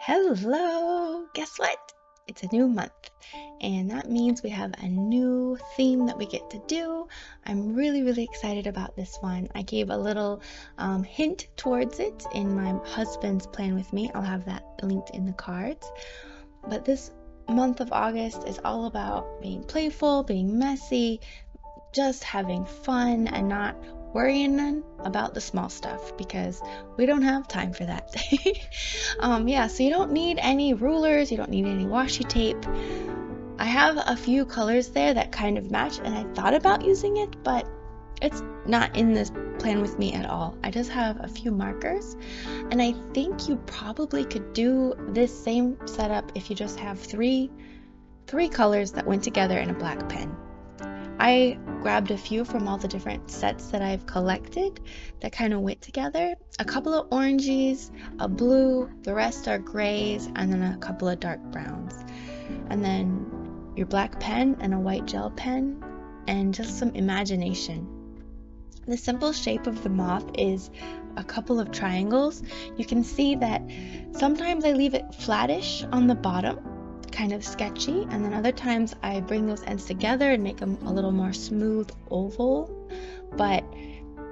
Hello! Guess what? It's a new month, and that means we have a new theme that we get to do. I'm really excited about this one. I gave a little hint towards it in my husband's plan with me. I'll have that linked in the cards. But this month of August is all about being playful, being messy, just having fun and not worrying about the small stuff because we don't have time for that. So you don't need any rulers, you don't need any washi tape. I have a few colors there that kind of match, and I thought about using it, but it's not in this plan with me at all. I just have a few markers, and I think you probably could do this same setup if you just have three colors that went together in a black pen. I grabbed a few from all the different sets that I've collected that kind of went together. A couple of oranges, a blue, the rest are grays, and then a couple of dark browns. And then your black pen and a white gel pen and just some imagination. The simple shape of the moth is a couple of triangles. You can see that sometimes I leave it flattish on the bottom, kind of sketchy, and then other times I bring those ends together and make them a little more smooth oval, but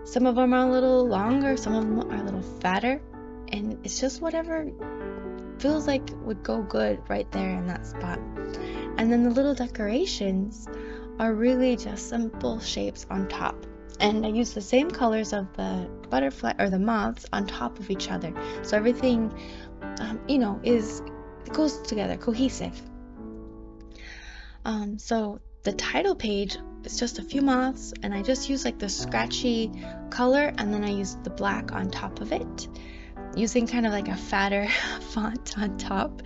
some of them are a little longer, some of them are a little fatter, and it's just whatever feels like would go good right there in that spot. And then the little decorations are really just simple shapes on top, and I use the same colors of the butterfly or the moths on top of each other, so everything it goes together, cohesive. So the title page is just a few moths, and I just use like the scratchy color, and then I use the black on top of it, using kind of like a fatter font on top.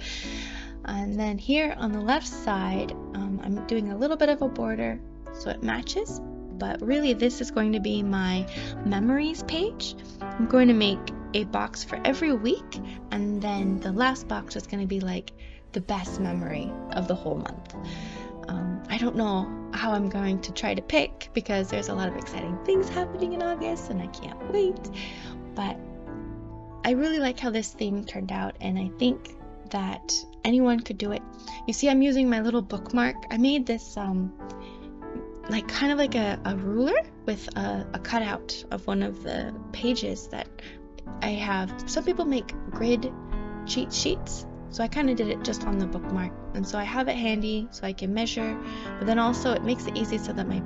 And then here on the left side, I'm doing a little bit of a border so it matches, but really this is going to be my memories page. I'm going to make a box for every week, and then the last box is going to be like the best memory of the whole month. I don't know how I'm going to try to pick because there's a lot of exciting things happening in August and I can't wait, but I really like how this theme turned out, and I think that anyone could do it. You see, I'm using my little bookmark. I made this kind of like a ruler with a cutout of one of the pages that I have. Some people make grid cheat sheets, so I kind of did it just on the bookmark, and so I have it handy so I can measure, but then also it makes it easy so that my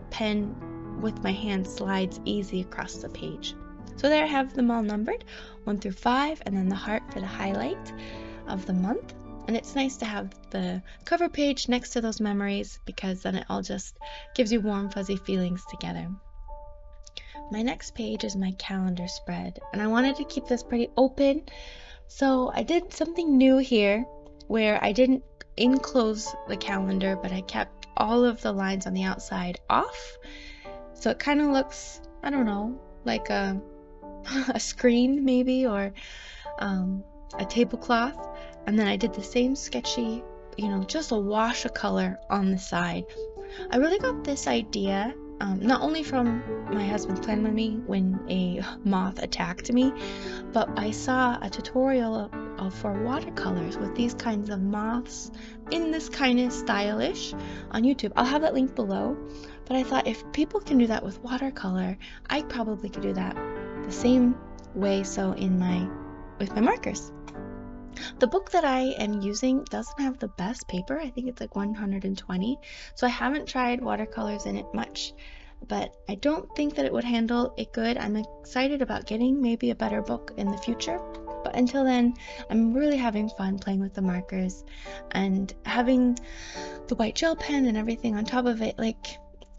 pen with my hand slides easy across the page. So there I have them all numbered 1 through 5, and then the heart for the highlight of the month. And it's nice to have the cover page next to those memories because then it all just gives you warm fuzzy feelings together. My next page is my calendar spread, and I wanted to keep this pretty open, so I did something new here where I didn't enclose the calendar, but I kept all of the lines on the outside off, so it kind of looks, I don't know, like a screen maybe, or a tablecloth. And then I did the same sketchy, just a wash of color on the side. I really got this idea not only from my husband's plan with me when a moth attacked me, but I saw a tutorial for watercolors with these kinds of moths in this kind of stylish on YouTube. I'll have that link below, but I thought if people can do that with watercolor, I probably could do that the same way with my markers. The book that I am using doesn't have the best paper. I think it's like 120, so I haven't tried watercolors in it much, but I don't think that it would handle it good. I'm excited about getting maybe a better book in the future, but until then, I'm really having fun playing with the markers and having the white gel pen and everything on top of it. Like,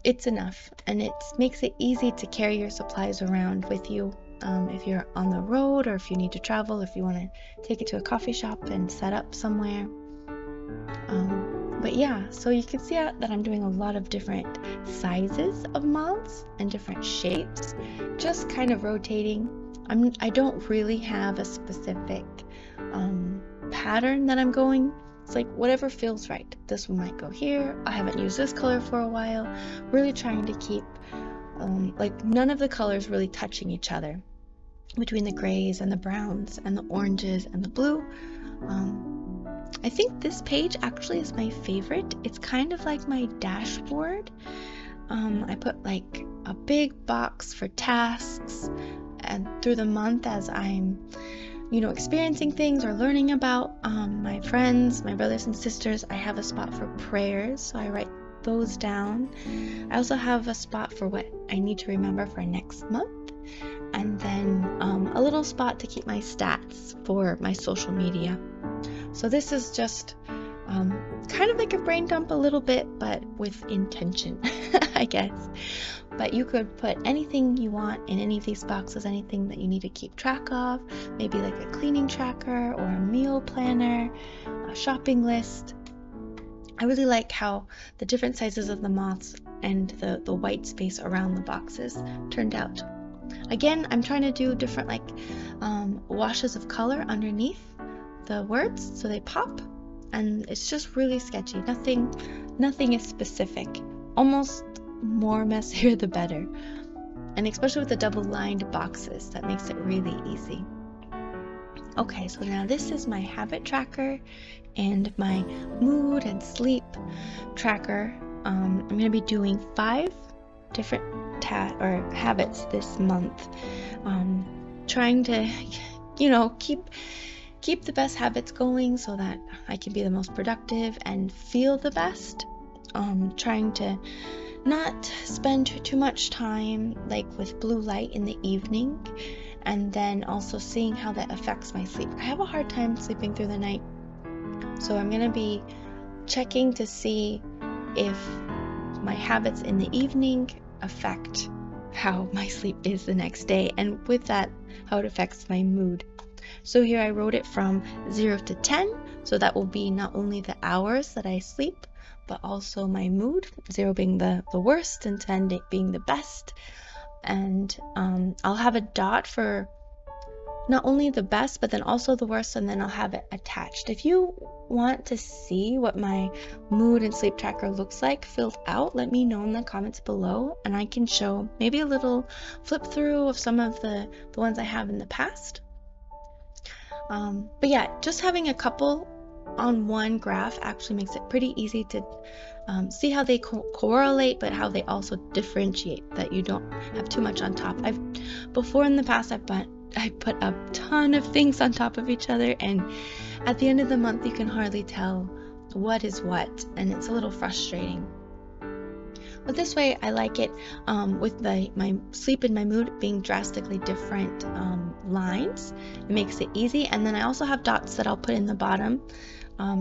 it's enough, and it makes it easy to carry your supplies around with you. If you're on the road, or if you need to travel, if you want to take it to a coffee shop and set up somewhere. But yeah, so you can see that I'm doing a lot of different sizes of moths and different shapes, just kind of rotating. I don't really have a specific pattern that I'm going. It's like whatever feels right. This one might go here. I haven't used this color for a while. Really trying to keep none of the colors really touching each other. between the grays and the browns and the oranges and the blue. I think this page actually is my favorite. It's kind of like my dashboard. I put like a big box for tasks and through the month as I'm, experiencing things or learning about my friends, my brothers and sisters. I have a spot for prayers, so I write those down. I also have a spot for what I need to remember for next month, and then a little spot to keep my stats for my social media. So this is just kind of like a brain dump a little bit, but with intention, I guess. But you could put anything you want in any of these boxes, anything that you need to keep track of, maybe like a cleaning tracker or a meal planner, a shopping list. I really like how the different sizes of the moths and the white space around the boxes turned out. Again, I'm trying to do different washes of color underneath the words so they pop, and it's just really sketchy. Nothing is specific. Almost more messier the better. And especially with the double-lined boxes, that makes it really easy. Okay, so now this is my habit tracker and my mood and sleep tracker. I'm going to be doing 5 different habits this month. Trying to, keep the best habits going so that I can be the most productive and feel the best. Trying to not spend too much time with blue light in the evening, and then also seeing how that affects my sleep. I have a hard time sleeping through the night, so I'm going to be checking to see if my habits in the evening affect how my sleep is the next day, and with that, how it affects my mood. So here I wrote it from 0 to 10, so that will be not only the hours that I sleep, but also my mood, 0 being the worst and 10 being the best. And I'll have a dot for not only the best, but then also the worst, and then I'll have it attached. If you want to see what my mood and sleep tracker looks like filled out, let me know in the comments below, and I can show maybe a little flip through of some of the ones I have in the past. But yeah, just having a couple on one graph actually makes it pretty easy to see how they correlate, but how they also differentiate, that you don't have too much on top. Before in the past, I put a ton of things on top of each other, and at the end of the month you can hardly tell what is what, and it's a little frustrating. But this way I like it with my sleep and my mood being drastically different lines. It makes it easy. And then I also have dots that I'll put in the bottom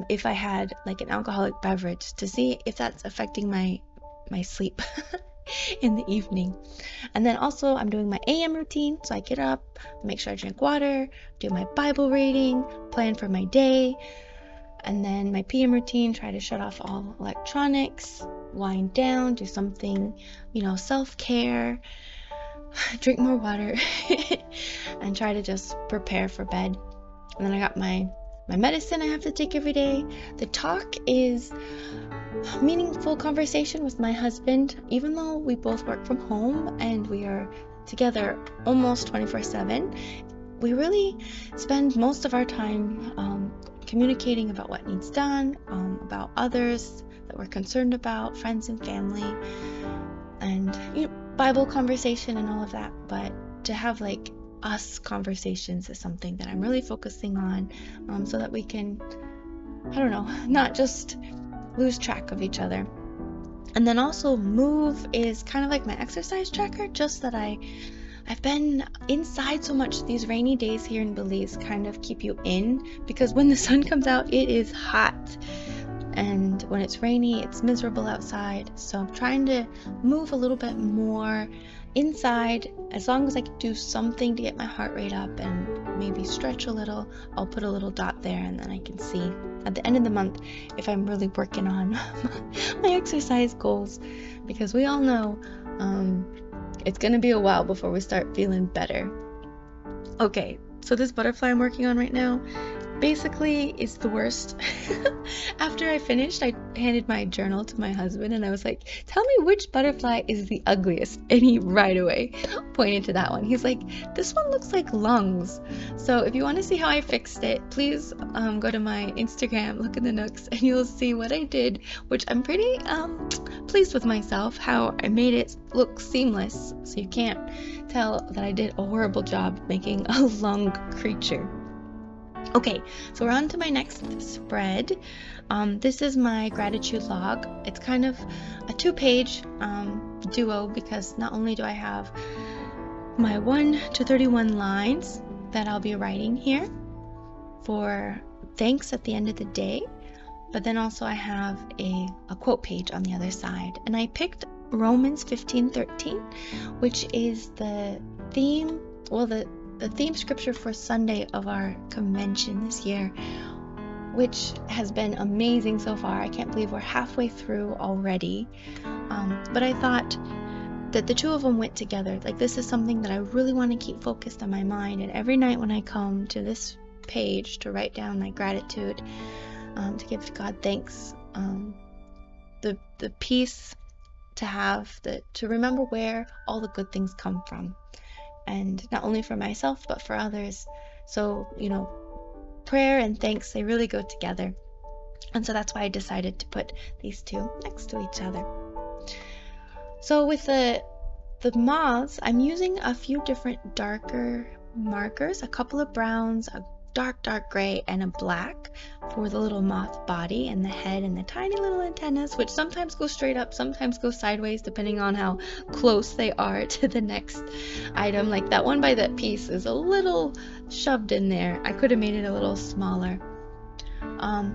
if I had an alcoholic beverage, to see if that's affecting my sleep in the evening. And then also I'm doing my AM routine, so I get up, make sure I drink water, do my Bible reading, plan for my day. And then my PM routine, try to shut off all electronics, wind down, do something, self-care, drink more water, and try to just prepare for bed. And then I got my medicine I have to take every day. The talk is meaningful conversation with my husband, even though we both work from home and we are together almost 24/7. We really spend most of our time communicating about what needs done, about others that we're concerned about, friends and family, and Bible conversation and all of that. But to have us conversations is something that I'm really focusing on, so that we can, not just lose track of each other. And then also Move is kind of like my exercise tracker, just that I've been inside so much. These rainy days here in Belize kind of keep you in, because when the sun comes out it is hot, and when it's rainy it's miserable outside. So I'm trying to move a little bit more inside. As long as I can do something to get my heart rate up and maybe stretch a little, I'll put a little dot there, and then I can see at the end of the month if I'm really working on my exercise goals, because we all know it's gonna be a while before we start feeling better. Okay, so this butterfly I'm working on right now basically it's the worst. After I finished, I handed my journal to my husband and I was like, tell me which butterfly is the ugliest. And he right away pointed to that one. He's like, this one looks like lungs. So if you want to see how I fixed it, please go to my Instagram, LookintheNooks, and you'll see what I did, which I'm pretty pleased with myself, how I made it look seamless. So you can't tell that I did a horrible job making a lung creature. Okay, so we're on to my next spread. This is my gratitude log. It's kind of a 2-page duo because not only do I have my 1 to 31 lines that I'll be writing here for thanks at the end of the day, but then also I have a quote page on the other side. And I picked Romans 15:13, which is the theme, well, the theme scripture for Sunday of our convention this year, which has been amazing so far. I can't believe we're halfway through already. But I thought that the two of them went together. Like, this is something that I really want to keep focused on my mind. And every night when I come to this page to write down my gratitude, to give God thanks, the peace to have, to remember where all the good things come from. And not only for myself, but for others. So, prayer and thanks, they really go together. And so that's why I decided to put these two next to each other. So with the moths, I'm using a few different darker markers, a couple of browns, a dark gray, and a black for the little moth body and the head and the tiny little antennas, which sometimes go straight up, sometimes go sideways, depending on how close they are to the next item. Like that one by that piece is a little shoved in there. I could have made it a little smaller.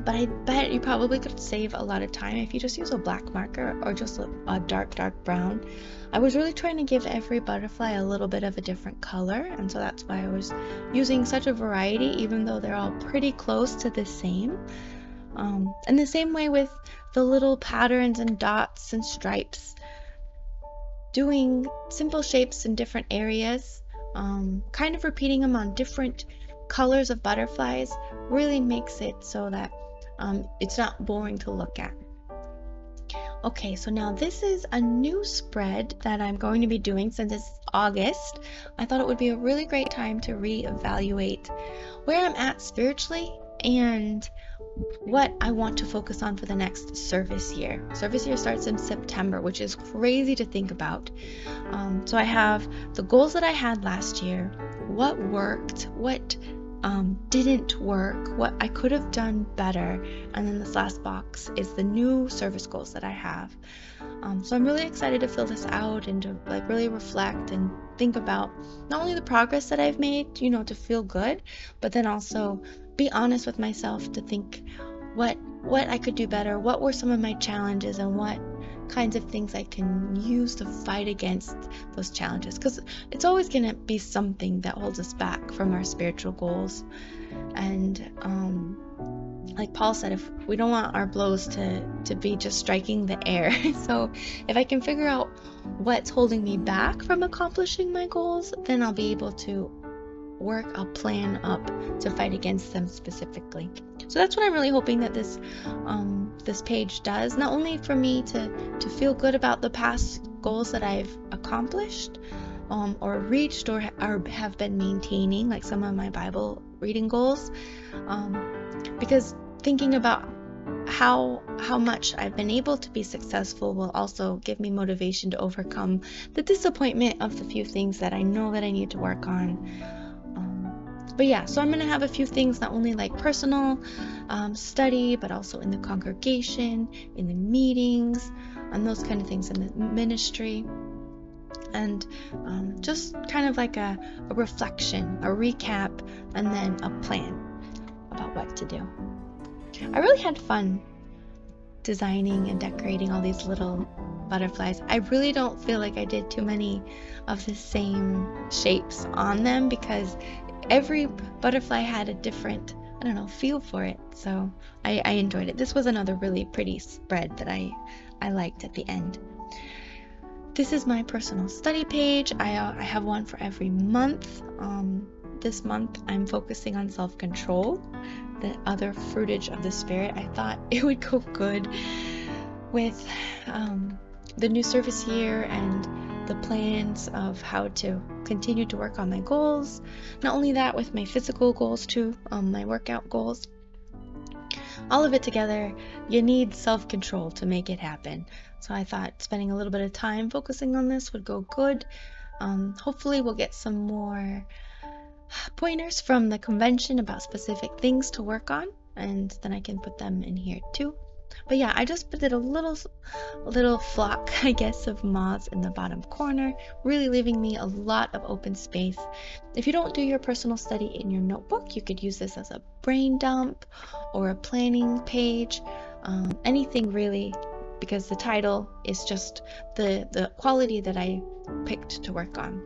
But I bet you probably could save a lot of time if you just use a black marker or just a dark brown. I was really trying to give every butterfly a little bit of a different color, and so that's why I was using such a variety, even though they're all pretty close to the same. And the same way with the little patterns and dots and stripes, doing simple shapes in different areas, kind of repeating them on different colors of butterflies really makes it so that it's not boring to look at. Okay, so now this is a new spread that I'm going to be doing since it's August. I thought it would be a really great time to reevaluate where I'm at spiritually and what I want to focus on for the next service year. Service year starts in September, which is crazy to think about. So I have the goals that I had last year, what worked, what didn't work, what I could have done better, and then this last box is the new service goals that I have. So I'm really excited to fill this out and to really reflect and think about not only the progress that I've made, to feel good, but then also be honest with myself to think what I could do better, what were some of my challenges, and what kinds of things I can use to fight against those challenges, because it's always going to be something that holds us back from our spiritual goals. And like Paul said, if we don't want our blows to be just striking the air, so if I can figure out what's holding me back from accomplishing my goals, then I'll be able to work a plan up to fight against them specifically. So that's what I'm really hoping that this page does, not only for me to feel good about the past goals that I've accomplished or reached or have been maintaining, like some of my Bible reading goals, because thinking about how much I've been able to be successful will also give me motivation to overcome the disappointment of the few things that I know that I need to work on. But yeah, so I'm going to have a few things, not only like personal study, but also in the congregation, in the meetings, and those kind of things in the ministry. And just kind of like a reflection, a recap, and then a plan about what to do. I really had fun designing and decorating all these little butterflies. I really don't feel like I did too many of the same shapes on them, because every butterfly had a different, feel for it. So I enjoyed it. This was another really pretty spread that I liked at the end. This is my personal study page. I have one for every month. This month I'm focusing on self-control. the other fruitage of the spirit, I thought it would go good with the new service year and the plans of how to continue to work on my goals. Not only that, with my physical goals too, my workout goals. All of it together, you need self-control to make it happen. So I thought spending a little bit of time focusing on this would go good. Hopefully we'll get some more pointers from the convention about specific things to work on, and then I can put them in here too. But yeah, I just did a little flock, I guess, of moths in the bottom corner, really leaving me a lot of open space. If you don't do your personal study in your notebook, you could use this as a brain dump or a planning page, anything really, because the title is just the quality that I picked to work on.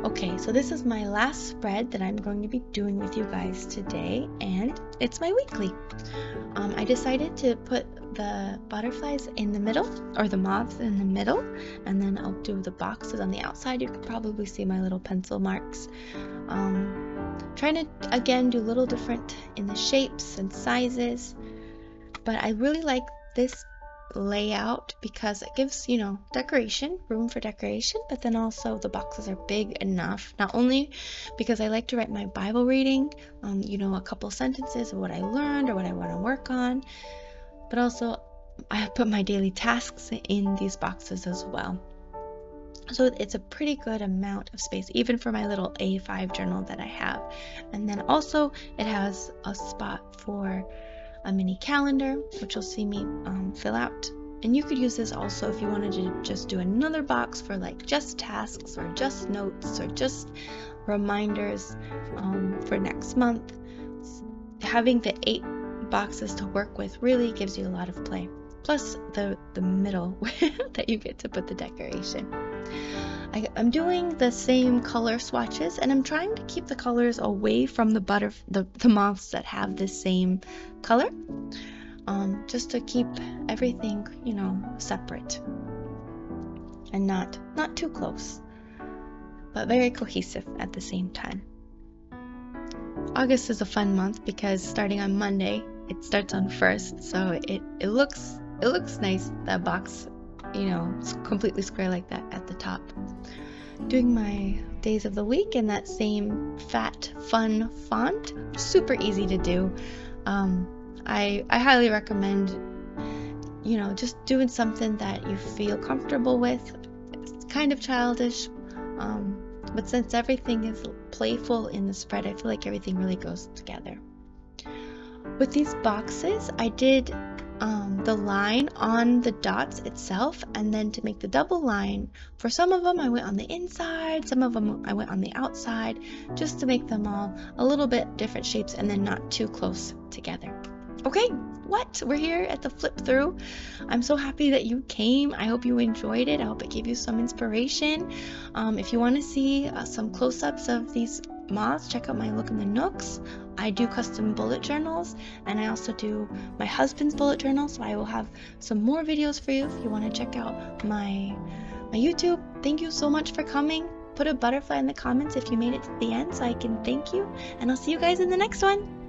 Okay, so this is my last spread that I'm going to be doing with you guys today, and it's my weekly. I decided to put the butterflies in the middle, or the moths in the middle, and then I'll do the boxes on the outside. You can probably see my little pencil marks. Trying to, again, do a little different in the shapes and sizes, but I really like this layout because it gives, you know, decoration, room for decoration, but then also the boxes are big enough, not only because I like to write my Bible reading, you know, a couple sentences of what I learned or what I want to work on, but also I have put my daily tasks in these boxes as well. So it's a pretty good amount of space, even for my little A5 journal that I have. And then also it has a spot for a mini calendar, which you'll see me fill out. And you could use this also if you wanted to just do another box for like just tasks or just notes or just reminders for next month. Having the 8 boxes to work with really gives you a lot of play. Plus the middle that you get to put the decoration. I'm doing the same color swatches, and I'm trying to keep the colors away from the moths that have the same color, just to keep everything, you know, separate and not too close, but very cohesive at the same time. August is a fun month because starting on Monday, it starts on 1st, so it looks nice, that box, you know, it's completely square like that at the top. Doing my days of the week in that same fat, fun font. Super easy to do. I highly recommend, you know, just doing something that you feel comfortable with. It's kind of childish, but since everything is playful in the spread, I feel like everything really goes together. With these boxes, I did the line on the dots itself, and then to make the double line, for some of them I went on the inside, some of them I went on the outside, just to make them all a little bit different shapes and then not too close together. Okay, we're here at the flip through. I'm so happy that you came. I hope you enjoyed it. I hope it gave you some inspiration. If you want to see some close-ups of these moths, check out my LookintheNooks. I do custom bullet journals, and I also do my husband's bullet journal, so I will have some more videos for you if you want to check out my YouTube. Thank you so much for coming. Put a butterfly in the comments if you made it to the end so I can thank you, and I'll see you guys in the next one.